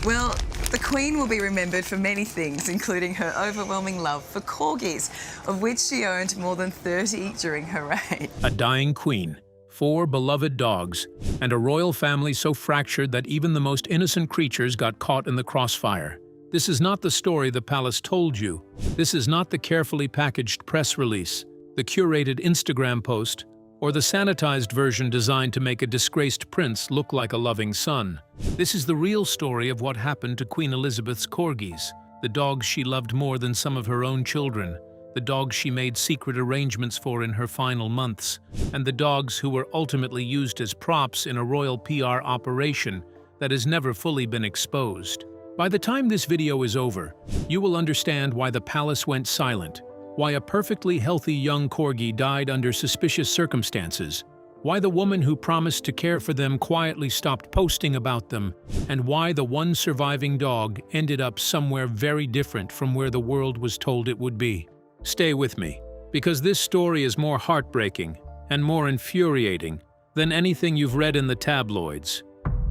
Well, the Queen will be remembered for many things, including her overwhelming love for corgis, of which she owned more than 30 during her reign. A dying queen, 4 beloved dogs, and a royal family so fractured that even the most innocent creatures got caught in the crossfire. This is not the story the palace told you. This is not the carefully packaged press release, the curated Instagram post, or the sanitized version designed to make a disgraced prince look like a loving son. This is the real story of what happened to Queen Elizabeth's corgis, the dogs she loved more than some of her own children, the dogs she made secret arrangements for in her final months, and the dogs who were ultimately used as props in a royal PR operation that has never fully been exposed. By the time this video is over, you will understand why the palace went silent, why a perfectly healthy young corgi died under suspicious circumstances, why the woman who promised to care for them quietly stopped posting about them, and why the one surviving dog ended up somewhere very different from where the world was told it would be. Stay with me, because this story is more heartbreaking and more infuriating than anything you've read in the tabloids.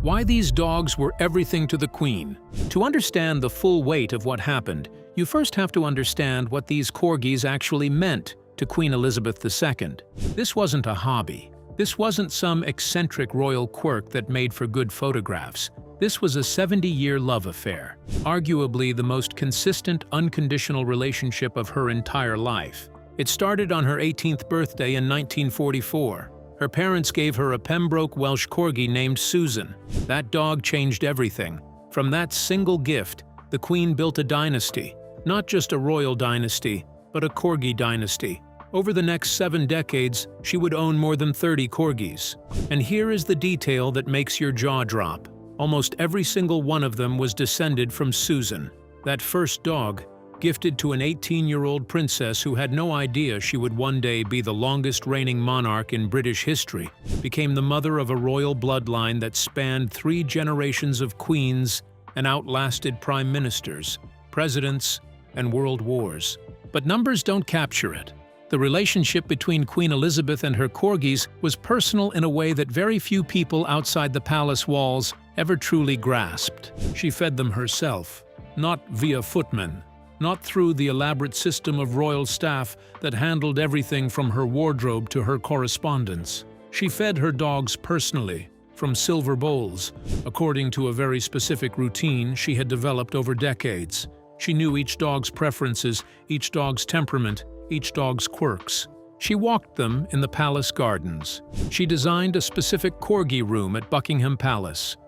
Why these dogs were everything to the Queen. To understand the full weight of what happened, you first have to understand what these corgis actually meant to Queen Elizabeth II. This wasn't a hobby. This wasn't some eccentric royal quirk that made for good photographs. This was a 70-year love affair, arguably the most consistent, unconditional relationship of her entire life. It started on her 18th birthday in 1944. Her parents gave her a Pembroke Welsh corgi named Susan. That dog changed everything. From that single gift, the Queen built a dynasty. Not just a royal dynasty, but a corgi dynasty. Over the next 7 decades, she would own more than 30 corgis. And here is the detail that makes your jaw drop. Almost every single one of them was descended from Susan, that first dog, gifted to an 18-year-old princess who had no idea she would one day be the longest reigning monarch in British history, became the mother of a royal bloodline that spanned 3 generations of queens and outlasted prime ministers, presidents, and world wars. But numbers don't capture it. The relationship between Queen Elizabeth and her corgis was personal in a way that very few people outside the palace walls ever truly grasped. She fed them herself, not via footmen, not through the elaborate system of royal staff that handled everything from her wardrobe to her correspondence. She fed her dogs personally, from silver bowls, according to a very specific routine she had developed over decades. She knew each dog's preferences, each dog's temperament, each dog's quirks. She walked them in the palace gardens. She designed a specific corgi room at Buckingham Palace.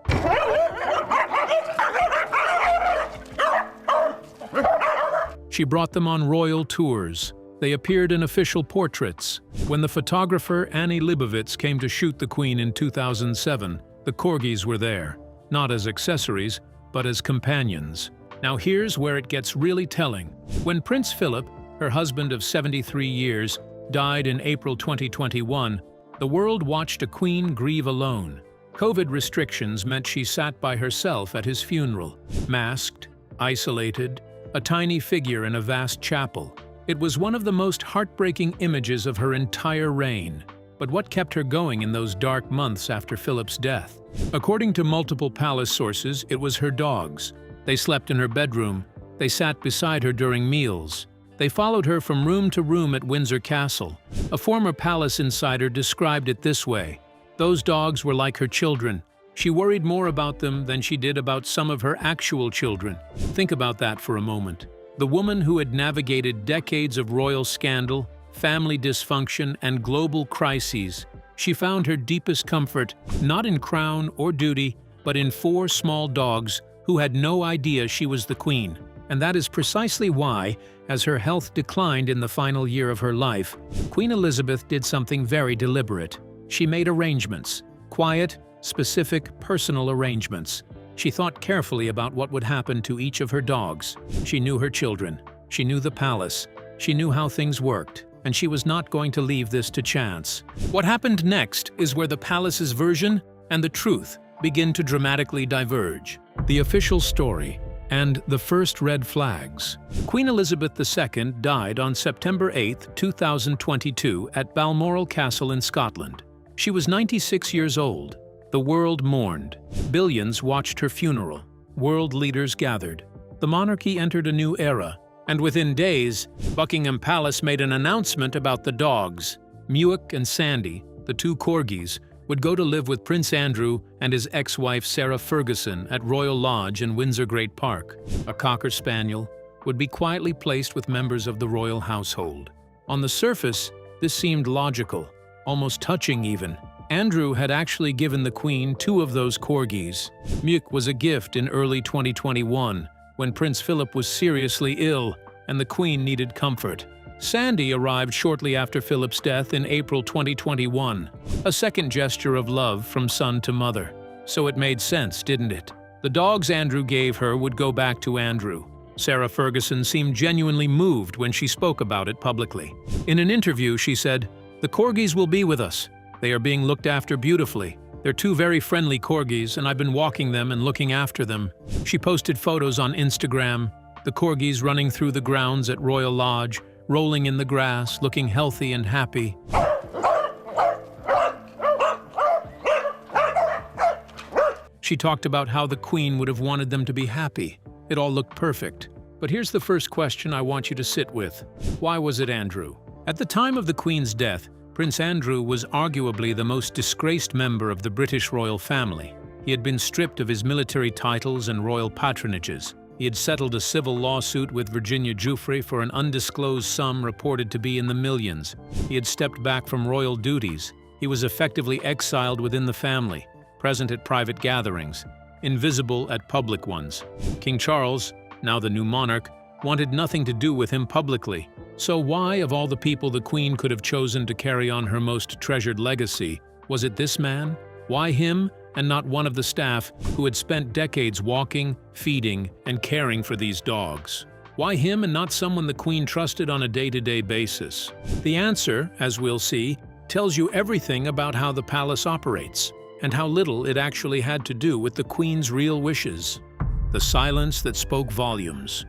She brought them on royal tours. They appeared in official portraits. When the photographer Annie Leibovitz came to shoot the Queen in 2007, the corgis were there, not as accessories, but as companions. Now here's where it gets really telling. When Prince Philip, her husband of 73 years, died in April 2021, the world watched a queen grieve alone. COVID restrictions meant she sat by herself at his funeral, masked, isolated, a tiny figure in a vast chapel. It was one of the most heartbreaking images of her entire reign. But what kept her going in those dark months after Philip's death? According to multiple palace sources, it was her dogs. They slept in her bedroom. They sat beside her during meals. They followed her from room to room at Windsor Castle. A former palace insider described it this way: "Those dogs were like her children. She worried more about them than she did about some of her actual children." Think about that for a moment. The woman who had navigated decades of royal scandal, family dysfunction, and global crises, she found her deepest comfort not in crown or duty, but in 4 small dogs who had no idea she was the Queen. And that is precisely why, as her health declined in the final year of her life, Queen Elizabeth did something very deliberate. She made arrangements, quiet, specific, personal arrangements. She thought carefully about what would happen to each of her dogs. She knew her children. She knew the palace. She knew how things worked, and she was not going to leave this to chance. What happened next is where the palace's version and the truth begin to dramatically diverge. The official story and the first red flags. Queen Elizabeth II died on September 8, 2022 at Balmoral Castle in Scotland. She was 96 years old. The world mourned. Billions watched her funeral. world leaders gathered. The monarchy entered a new era, and within days, Buckingham Palace made an announcement about the dogs. Muick and Sandy, the two corgis, would go to live with Prince Andrew and his ex-wife Sarah Ferguson at Royal Lodge in Windsor Great Park. A Cocker Spaniel would be quietly placed with members of the royal household. On the surface, this seemed logical, almost touching even. Andrew had actually given the Queen two of those corgis. Muick was a gift in early 2021, when Prince Philip was seriously ill and the Queen needed comfort. Sandy arrived shortly after Philip's death in April 2021, a second gesture of love from son to mother. So it made sense, didn't it? The dogs Andrew gave her would go back to Andrew. Sarah Ferguson seemed genuinely moved when she spoke about it publicly. In an interview, she said, "The corgis will be with us. They are being looked after beautifully. They're two very friendly corgis, and I've been walking them and looking after them." She posted photos on Instagram, the corgis running through the grounds at Royal Lodge, rolling in the grass, looking healthy and happy. She talked about how the Queen would have wanted them to be happy. It all looked perfect. But here's the first question I want you to sit with. Why was it Andrew? At the time of the Queen's death, Prince Andrew was arguably the most disgraced member of the British royal family. He had been stripped of his military titles and royal patronages. He had settled a civil lawsuit with Virginia Giuffre for an undisclosed sum reported to be in the millions. He had stepped back from royal duties. He was effectively exiled within the family, present at private gatherings, invisible at public ones. King Charles, now the new monarch, wanted nothing to do with him publicly. So why, of all the people the Queen could have chosen to carry on her most treasured legacy, was it this man? Why him, and not one of the staff who had spent decades walking, feeding, and caring for these dogs? Why him and not someone the Queen trusted on a day-to-day basis? The answer, as we'll see, tells you everything about how the palace operates, and how little it actually had to do with the Queen's real wishes. The silence that spoke volumes.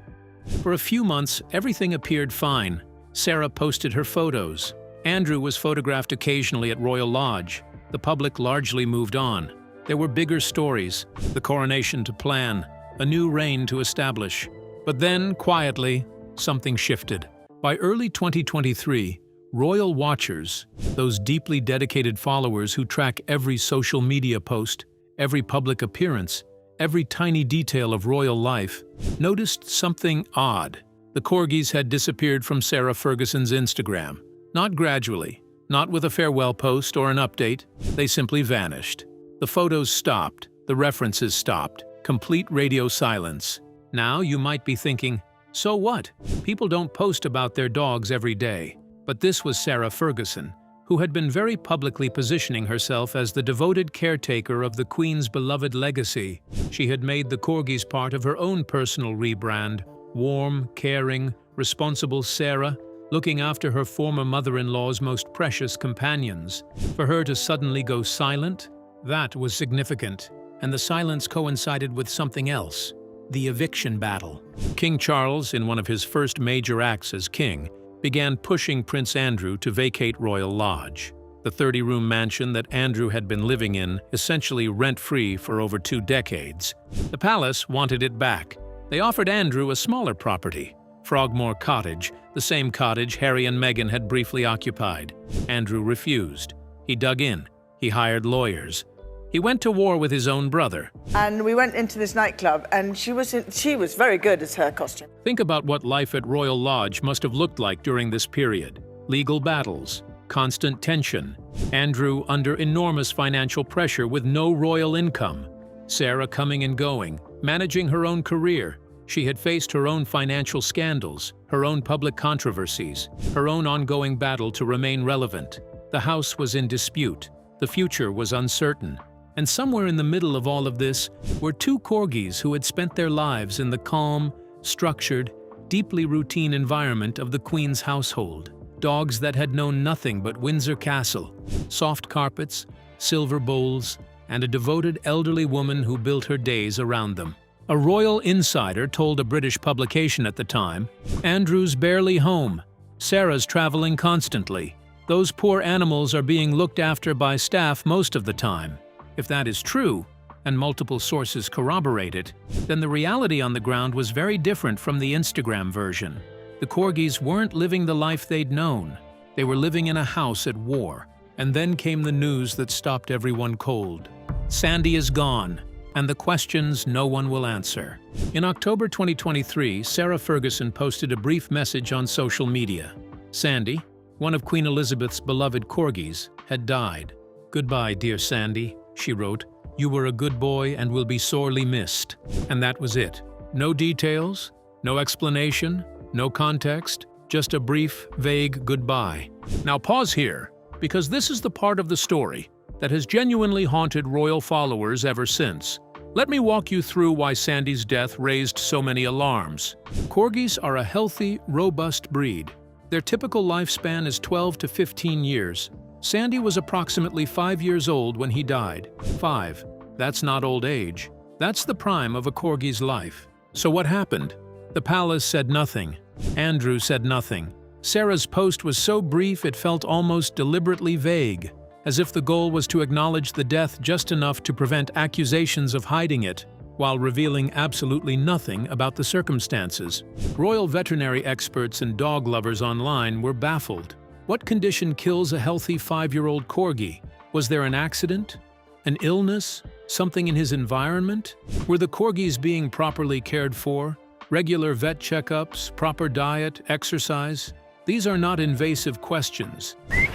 For a few months, everything appeared fine. Sarah posted her photos. Andrew was photographed occasionally at Royal Lodge. The public largely moved on. There were bigger stories, the coronation to plan, a new reign to establish. But then, quietly, something shifted. By early 2023, royal watchers, those deeply dedicated followers who track every social media post, every public appearance, every tiny detail of royal life, noticed something odd. The corgis had disappeared from Sarah Ferguson's Instagram. Not gradually, not with a farewell post or an update, they simply vanished. The photos stopped, the references stopped, complete radio silence. Now you might be thinking, so what? People don't post about their dogs every day. But this was Sarah Ferguson, who had been very publicly positioning herself as the devoted caretaker of the Queen's beloved legacy. She had made the corgis part of her own personal rebrand, warm, caring, responsible Sarah, looking after her former mother-in-law's most precious companions. For her to suddenly go silent, that was significant, and the silence coincided with something else, the eviction battle. King Charles, in one of his first major acts as king, began pushing Prince Andrew to vacate Royal Lodge, the 30-room mansion that Andrew had been living in, essentially rent-free for over 2 decades. The palace wanted it back. They offered Andrew a smaller property, Frogmore Cottage, the same cottage Harry and Meghan had briefly occupied. Andrew refused. He dug in. He hired lawyers. He went to war with his own brother. And we went into this nightclub, and she was very good at her costume. Think about what life at Royal Lodge must have looked like during this period. Legal battles, constant tension, Andrew under enormous financial pressure with no royal income, Sarah coming and going, managing her own career. She had faced her own financial scandals, her own public controversies, her own ongoing battle to remain relevant. The house was in dispute. The future was uncertain. And somewhere in the middle of all of this were 2 corgis who had spent their lives in the calm, structured, deeply routine environment of the Queen's household. Dogs that had known nothing but Windsor Castle, soft carpets, silver bowls, and a devoted elderly woman who built her days around them. A royal insider told a British publication at the time, "Andrew's barely home. Sarah's traveling constantly. Those poor animals are being looked after by staff most of the time." If that is true, and multiple sources corroborate it, then the reality on the ground was very different from the Instagram version. The Corgis weren't living the life they'd known. They were living in a house at war. And then came the news that stopped everyone cold. Sandy is gone, and the questions no one will answer. In October 2023, Sarah Ferguson posted a brief message on social media. Sandy, one of Queen Elizabeth's beloved corgis, had died. "Goodbye, dear Sandy," she wrote. "You were a good boy and will be sorely missed." And that was it. No details, no explanation, no context, just a brief, vague goodbye. Now pause here, because this is the part of the story that has genuinely haunted royal followers ever since. Let me walk you through why Sandy's death raised so many alarms. Corgis are a healthy, robust breed. Their typical lifespan is 12 to 15 years. Sandy was approximately 5 years old when he died. 5. That's not old age. That's the prime of a corgi's life. So what happened? The palace said nothing. Andrew said nothing. Sarah's post was so brief it felt almost deliberately vague, as if the goal was to acknowledge the death just enough to prevent accusations of hiding it, while revealing absolutely nothing about the circumstances. Royal veterinary experts and dog lovers online were baffled. What condition kills a healthy 5-year-old corgi? Was there an accident? An illness? Something in his environment? Were the corgis being properly cared for? Regular vet checkups, proper diet, exercise? These are not invasive questions. You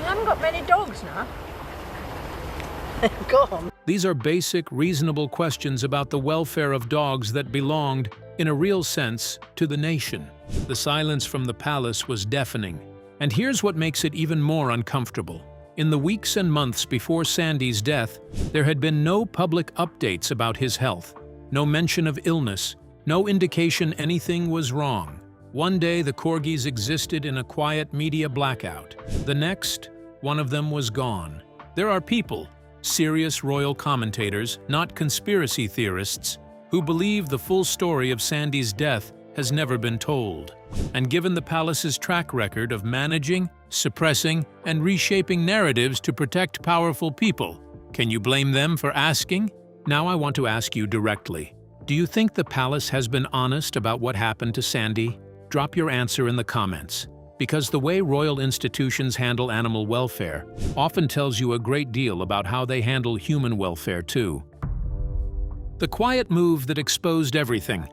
haven't got many dogs now. Go on. These are basic, reasonable questions about the welfare of dogs that belonged, in a real sense, to the nation. The silence from the palace was deafening. And here's what makes it even more uncomfortable. In the weeks and months before Sandy's death, there had been no public updates about his health, no mention of illness, no indication anything was wrong. One day, the corgis existed in a quiet media blackout. The next, one of them was gone. There are people, serious royal commentators, not conspiracy theorists, who believe the full story of Sandy's death has never been told. And given the palace's track record of managing, suppressing, and reshaping narratives to protect powerful people, can you blame them for asking? Now I want to ask you directly. Do you think the palace has been honest about what happened to Sandy? Drop your answer in the comments, because the way royal institutions handle animal welfare often tells you a great deal about how they handle human welfare too. The quiet move that exposed everything.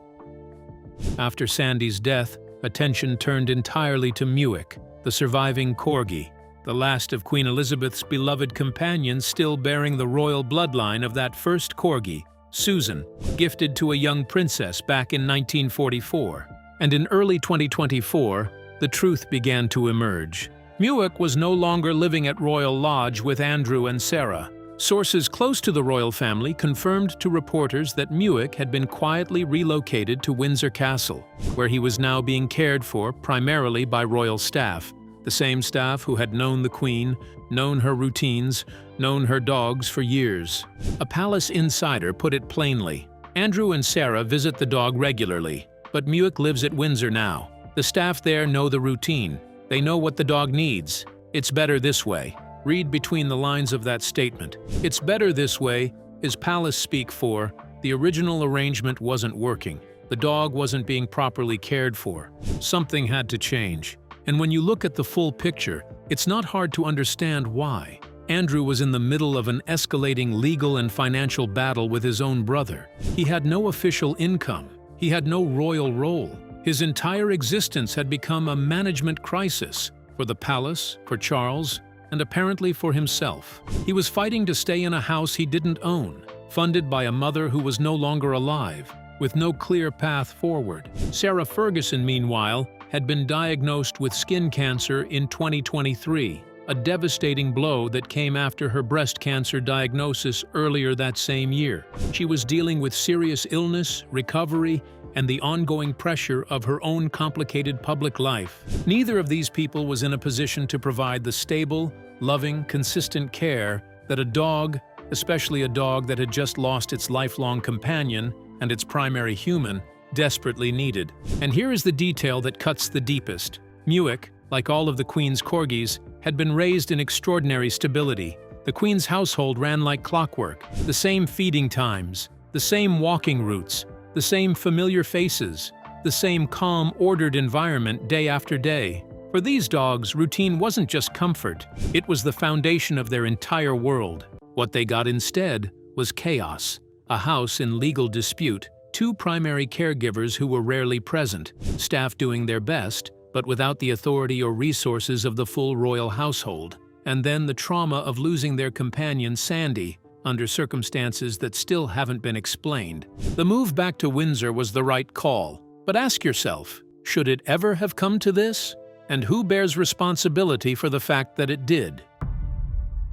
After Sandy's death, attention turned entirely to Muick, the surviving corgi, the last of Queen Elizabeth's beloved companions still bearing the royal bloodline of that first corgi, Susan, gifted to a young princess back in 1944. And in early 2024, the truth began to emerge. Muick was no longer living at Royal Lodge with Andrew and Sarah. Sources close to the royal family confirmed to reporters that Muick had been quietly relocated to Windsor Castle, where he was now being cared for primarily by royal staff, the same staff who had known the Queen, known her routines, known her dogs for years. A palace insider put it plainly. Andrew and Sarah visit the dog regularly, but Muick lives at Windsor now. The staff there know the routine. They know what the dog needs. It's better this way. Read between the lines of that statement. It's better this way is palace speak for the original arrangement wasn't working. The dog wasn't being properly cared for. Something had to change. And when you look at the full picture, it's not hard to understand why. Andrew was in the middle of an escalating legal and financial battle with his own brother. He had no official income. He had no royal role. His entire existence had become a management crisis for the palace, for Charles, and apparently for himself. He was fighting to stay in a house he didn't own, funded by a mother who was no longer alive, with no clear path forward. Sarah Ferguson, meanwhile, had been diagnosed with skin cancer in 2023, a devastating blow that came after her breast cancer diagnosis earlier that same year. She was dealing with serious illness, recovery, and the ongoing pressure of her own complicated public life. Neither of these people was in a position to provide the stable, loving, consistent care that a dog, especially a dog that had just lost its lifelong companion and its primary human, desperately needed. And here is the detail that cuts the deepest. Muick, like all of the Queen's corgis, had been raised in extraordinary stability. The Queen's household ran like clockwork, the same feeding times, the same walking routes, the same familiar faces, the same calm, ordered environment day after day. For these dogs, routine wasn't just comfort, it was the foundation of their entire world. What they got instead was chaos, a house in legal dispute, two primary caregivers who were rarely present, staff doing their best, but without the authority or resources of the full royal household, and then the trauma of losing their companion Sandy, under circumstances that still haven't been explained. The move back to Windsor was the right call, but ask yourself, should it ever have come to this? And who bears responsibility for the fact that it did?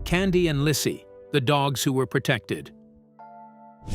Candy and Lissy, the dogs who were protected.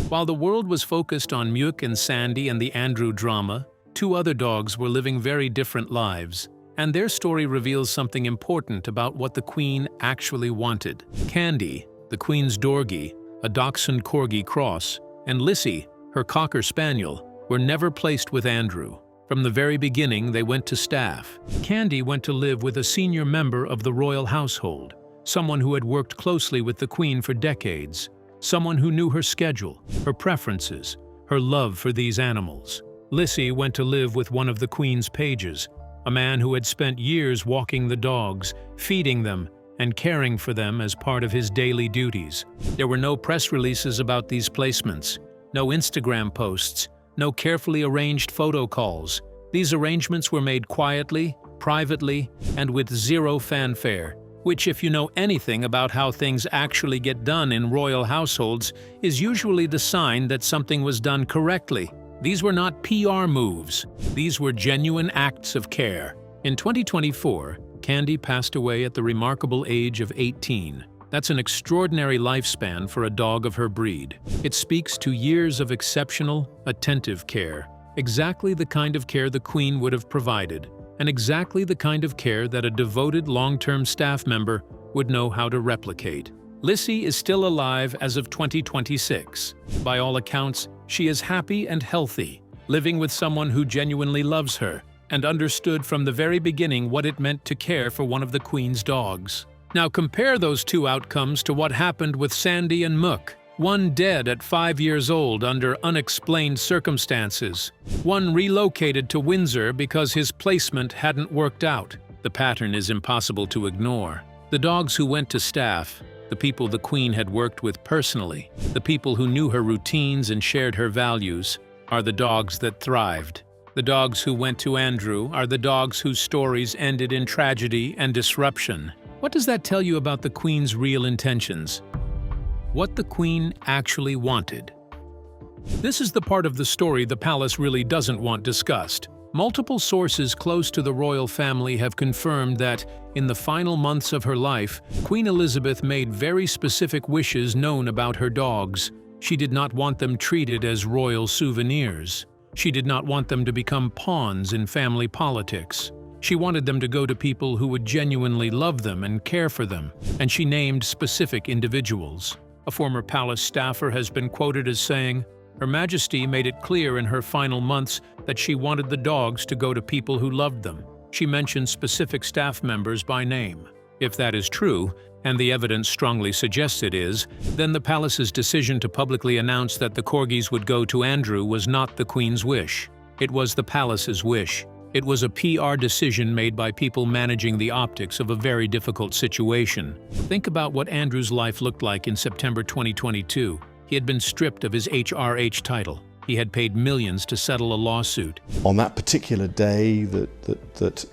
While the world was focused on Muick and Sandy and the Andrew drama, two other dogs were living very different lives, and their story reveals something important about what the Queen actually wanted. Candy, the Queen's Dorgie, a Dachshund Corgi cross, and Lissy, her Cocker Spaniel, were never placed with Andrew. From the very beginning, they went to staff. Candy went to live with a senior member of the royal household, someone who had worked closely with the Queen for decades, someone who knew her schedule, her preferences, her love for these animals. Lissy went to live with one of the Queen's pages, a man who had spent years walking the dogs, feeding them, and caring for them as part of his daily duties. There were no press releases about these placements, no Instagram posts, no carefully arranged photo calls. These arrangements were made quietly, privately, and with zero fanfare, which, if you know anything about how things actually get done in royal households, is usually the sign that something was done correctly. These were not PR moves. These were genuine acts of care. In 2024, Candy passed away at the remarkable age of 18. That's an extraordinary lifespan for a dog of her breed. It speaks to years of exceptional, attentive care, exactly the kind of care the Queen would have provided, and exactly the kind of care that a devoted long-term staff member would know how to replicate. Lissy is still alive as of 2026. By all accounts, she is happy and healthy, living with someone who genuinely loves her and understood from the very beginning what it meant to care for one of the Queen's dogs. Now compare those two outcomes to what happened with Sandy and Muick. One dead at 5 years old under unexplained circumstances. One relocated to Windsor because his placement hadn't worked out. The pattern is impossible to ignore. The dogs who went to staff, the people the Queen had worked with personally, the people who knew her routines and shared her values, are the dogs that thrived. The dogs who went to Andrew are the dogs whose stories ended in tragedy and disruption. What does that tell you about the Queen's real intentions? What the Queen actually wanted? This is the part of the story the palace really doesn't want discussed. Multiple sources close to the royal family have confirmed that, in the final months of her life, Queen Elizabeth made very specific wishes known about her dogs. She did not want them treated as royal souvenirs. She did not want them to become pawns in family politics. She wanted them to go to people who would genuinely love them and care for them, and she named specific individuals. A former palace staffer has been quoted as saying, "Her Majesty made it clear in her final months that she wanted the dogs to go to people who loved them." She mentioned specific staff members by name. If that is true, and the evidence strongly suggests it is, then the palace's decision to publicly announce that the Corgis would go to Andrew was not the Queen's wish. It was the palace's wish. It was a PR decision made by people managing the optics of a very difficult situation. Think about what Andrew's life looked like in September 2022. He had been stripped of his HRH title. He had paid millions to settle a lawsuit. On that particular day that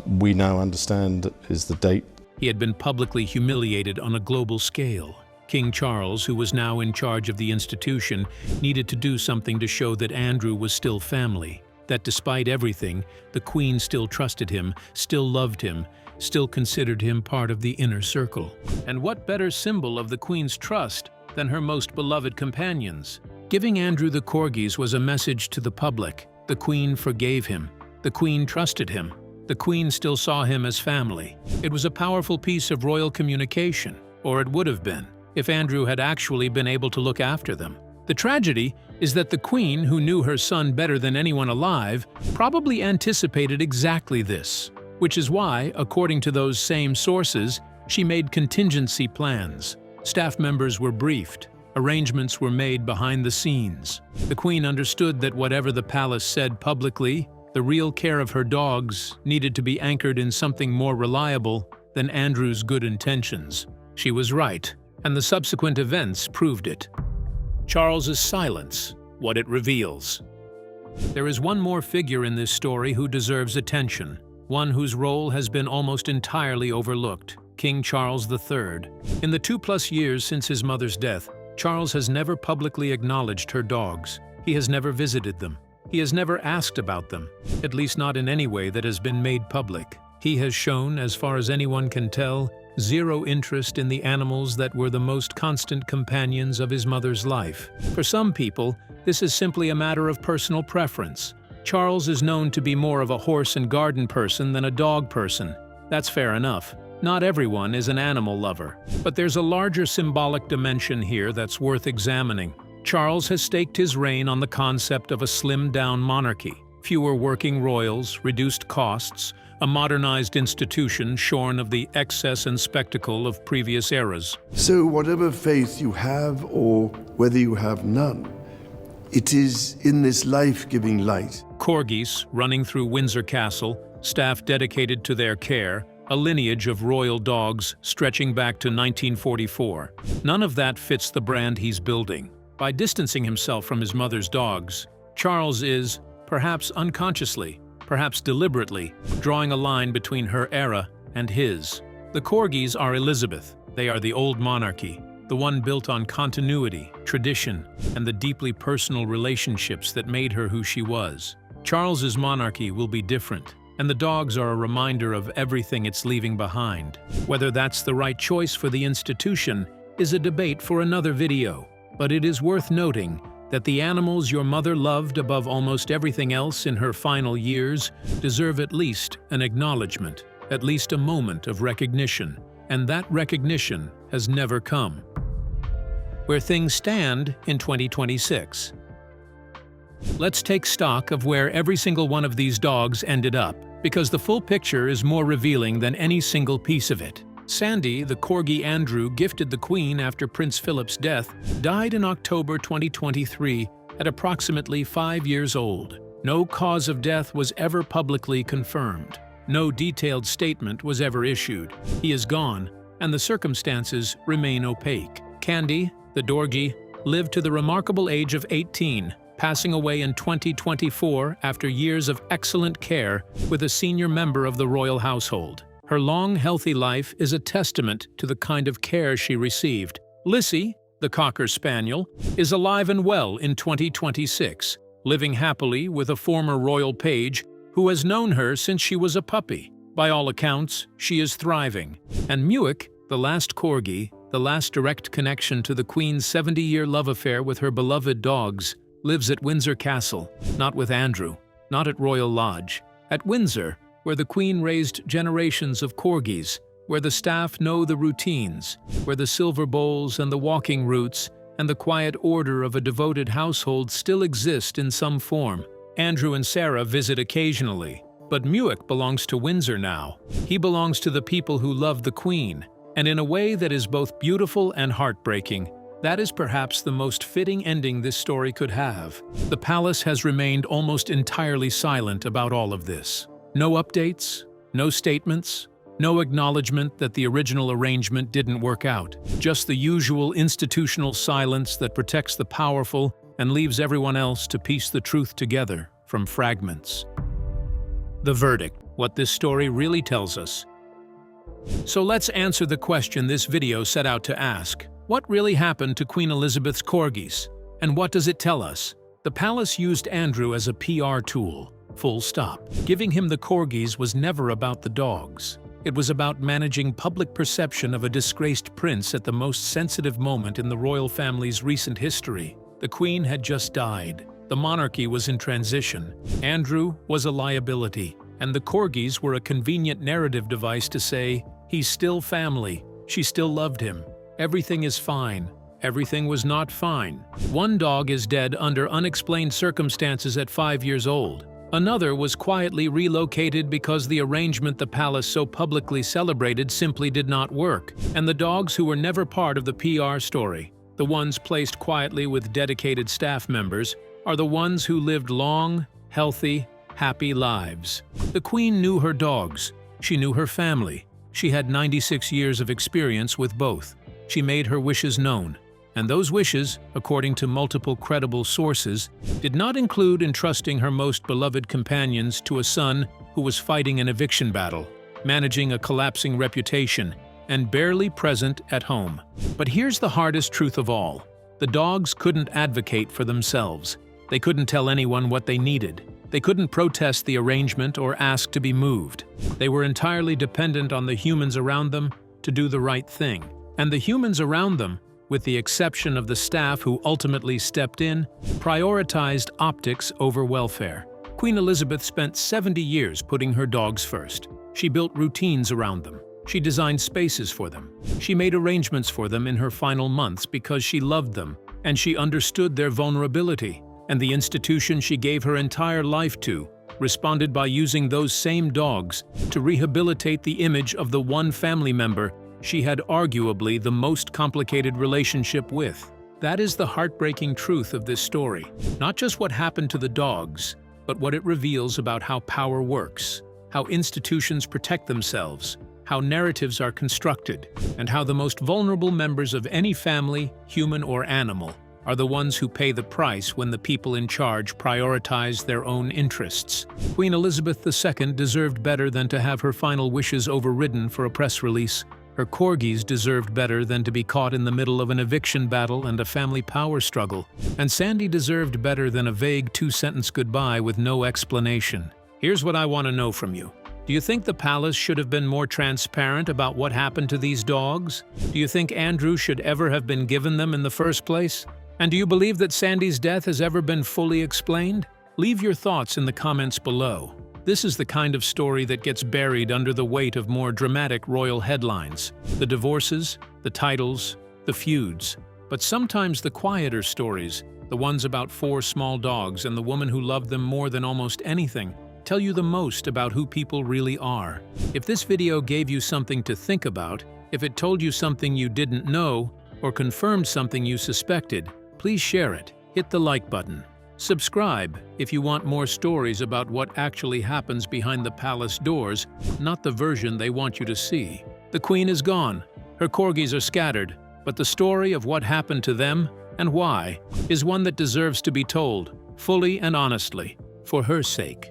we now understand is the date. He had been publicly humiliated on a global scale. King Charles, who was now in charge of the institution, needed to do something to show that Andrew was still family. That despite everything, the Queen still trusted him, still loved him, still considered him part of the inner circle. And what better symbol of the Queen's trust than her most beloved companions? Giving Andrew the Corgis was a message to the public. The Queen forgave him. The Queen trusted him. The Queen still saw him as family. It was a powerful piece of royal communication, or it would have been, if Andrew had actually been able to look after them. The tragedy is that the Queen, who knew her son better than anyone alive, probably anticipated exactly this, which is why, according to those same sources, She made contingency plans. Staff members were briefed. Arrangements were made behind the scenes. The Queen understood that whatever the palace said publicly, the real care of her dogs needed to be anchored in something more reliable than Andrew's good intentions. She was right, and the subsequent events proved it. Charles's silence, what it reveals. There is one more figure in this story who deserves attention, one whose role has been almost entirely overlooked, King Charles III. In the 2+ years since his mother's death, Charles has never publicly acknowledged her dogs. He has never visited them. He has never asked about them, at least not in any way that has been made public. He has shown, as far as anyone can tell, zero interest in the animals that were the most constant companions of his mother's life. For some people, this is simply a matter of personal preference. Charles is known to be more of a horse and garden person than a dog person. That's fair enough. Not everyone is an animal lover. But there's a larger symbolic dimension here that's worth examining. Charles has staked his reign on the concept of a slimmed-down monarchy. Fewer working royals, reduced costs, a modernized institution shorn of the excess and spectacle of previous eras. So whatever faith you have, or whether you have none, it is in this life-giving light. Corgis running through Windsor Castle, staff dedicated to their care, a lineage of royal dogs stretching back to 1944. None of that fits the brand he's building. By distancing himself from his mother's dogs, Charles is, perhaps unconsciously, perhaps deliberately, drawing a line between her era and his. The Corgis are Elizabeth. They are the old monarchy, the one built on continuity, tradition, and the deeply personal relationships that made her who she was. Charles's monarchy will be different, and the dogs are a reminder of everything it's leaving behind. Whether that's the right choice for the institution is a debate for another video, but it is worth noting that the animals your mother loved above almost everything else in her final years deserve at least an acknowledgement, at least a moment of recognition, and that recognition has never come. Where things stand in 2026. Let's take stock of where every single one of these dogs ended up, because the full picture is more revealing than any single piece of it. Sandy, the corgi Andrew gifted the Queen after Prince Philip's death, died in October 2023 at approximately 5 years old. No cause of death was ever publicly confirmed. No detailed statement was ever issued. He is gone, and the circumstances remain opaque. Candy, the Dorgie, lived to the remarkable age of 18, passing away in 2024 after years of excellent care with a senior member of the royal household. Her long, healthy life is a testament to the kind of care she received. Lissy, the Cocker Spaniel, is alive and well in 2026, living happily with a former royal page who has known her since she was a puppy. By all accounts, she is thriving. And Muick, the last corgi, the last direct connection to the Queen's 70-year love affair with her beloved dogs, lives at Windsor Castle, not with Andrew, not at Royal Lodge. At Windsor, where the Queen raised generations of corgis, where the staff know the routines, where the silver bowls and the walking routes and the quiet order of a devoted household still exist in some form. Andrew and Sarah visit occasionally, but Muick belongs to Windsor now. He belongs to the people who love the Queen, and in a way that is both beautiful and heartbreaking. That is perhaps the most fitting ending this story could have. The palace has remained almost entirely silent about all of this. No updates, no statements, no acknowledgement that the original arrangement didn't work out. Just the usual institutional silence that protects the powerful and leaves everyone else to piece the truth together from fragments. The verdict, what this story really tells us. So let's answer the question this video set out to ask. What really happened to Queen Elizabeth's corgis? And what does it tell us? The palace used Andrew as a PR tool. Full stop. Giving him the corgis was never about the dogs. It was about managing public perception of a disgraced prince at the most sensitive moment in the royal family's recent history. The Queen had just died. The monarchy was in transition. Andrew was a liability, and the corgis were a convenient narrative device to say, he's still family, she still loved him, everything is fine. Everything was not fine. One dog is dead under unexplained circumstances at 5 years old. Another was quietly relocated because the arrangement the palace so publicly celebrated simply did not work. And the dogs who were never part of the PR story, the ones placed quietly with dedicated staff members, are the ones who lived long, healthy, happy lives. The Queen knew her dogs. She knew her family. She had 96 years of experience with both. She made her wishes known. And those wishes, according to multiple credible sources, did not include entrusting her most beloved companions to a son who was fighting an eviction battle, managing a collapsing reputation, and barely present at home. But here's the hardest truth of all. The dogs couldn't advocate for themselves. They couldn't tell anyone what they needed. They couldn't protest the arrangement or ask to be moved. They were entirely dependent on the humans around them to do the right thing. And the humans around them, with the exception of the staff who ultimately stepped in, prioritized optics over welfare. Queen Elizabeth spent 70 years putting her dogs first. She built routines around them. She designed spaces for them. She made arrangements for them in her final months because she loved them, and she understood their vulnerability. And the institution she gave her entire life to responded by using those same dogs to rehabilitate the image of the one family member she had arguably the most complicated relationship with. That is the heartbreaking truth of this story. Not just what happened to the dogs, but what it reveals about how power works, how institutions protect themselves, how narratives are constructed, and how the most vulnerable members of any family, human or animal, are the ones who pay the price when the people in charge prioritize their own interests. Queen Elizabeth II deserved better than to have her final wishes overridden for a press release. Her corgis deserved better than to be caught in the middle of an eviction battle and a family power struggle. And Sandy deserved better than a vague two-sentence goodbye with no explanation. Here's what I want to know from you. Do you think the palace should have been more transparent about what happened to these dogs? Do you think Andrew should ever have been given them in the first place? And do you believe that Sandy's death has ever been fully explained? Leave your thoughts in the comments below. This is the kind of story that gets buried under the weight of more dramatic royal headlines. The divorces, the titles, the feuds. But sometimes the quieter stories, the ones about 4 small dogs and the woman who loved them more than almost anything, tell you the most about who people really are. If this video gave you something to think about, if it told you something you didn't know, or confirmed something you suspected, please share it. Hit the like button. Subscribe if you want more stories about what actually happens behind the palace doors, not the version they want you to see. The Queen is gone. Her corgis are scattered, but the story of what happened to them and why is one that deserves to be told, fully and honestly, for her sake.